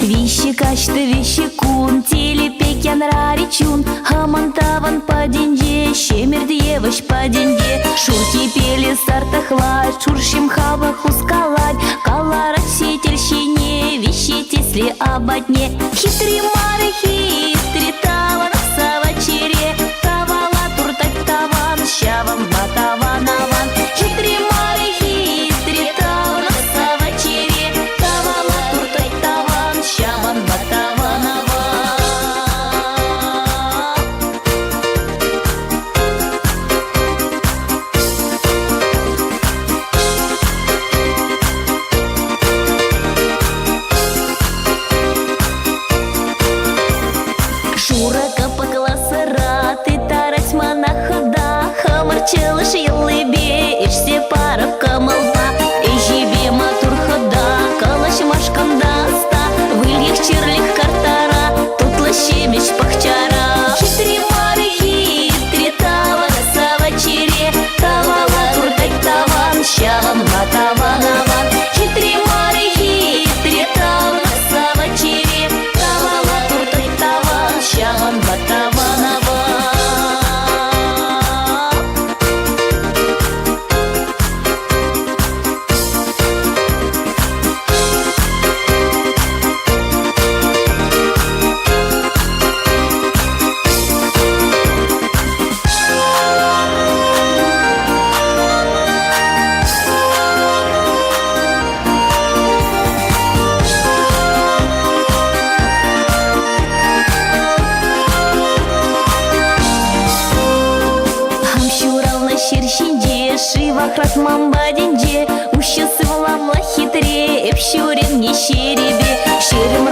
Вещи качты, вещи кун, телепекян раричун, хамантаван падинде, щемердиеваш падинде. Шурки пели сартахлать, шуршим хаба хускалать, калара сетельщине, вещи тесли ободне. Хитрый мары, хитрый таван, савачере, тавала туртать таван, щавам батаванаван. Хитрый мары, хитрый таван, савачере, тавала туртать таван, щавам батаванаван. Шурака покласа раты, тарась монахада, хамарчелыш елыбе, ишсе паров камалба, ижибе матур хода, калаш машканда ста, выльих чирлих картара, тутла щемеш пахчара. Хитрый мары, хитрый таван, савачере, тавала туртать таван, щавам батаванаван. Хитрый мары, хитрый таван, савачере, тавала туртать таван, щавам батаванаван. Щерщинде, шивахрат мамбадинде, ущасы вламла хитре, эпщурин не щеребе, щерем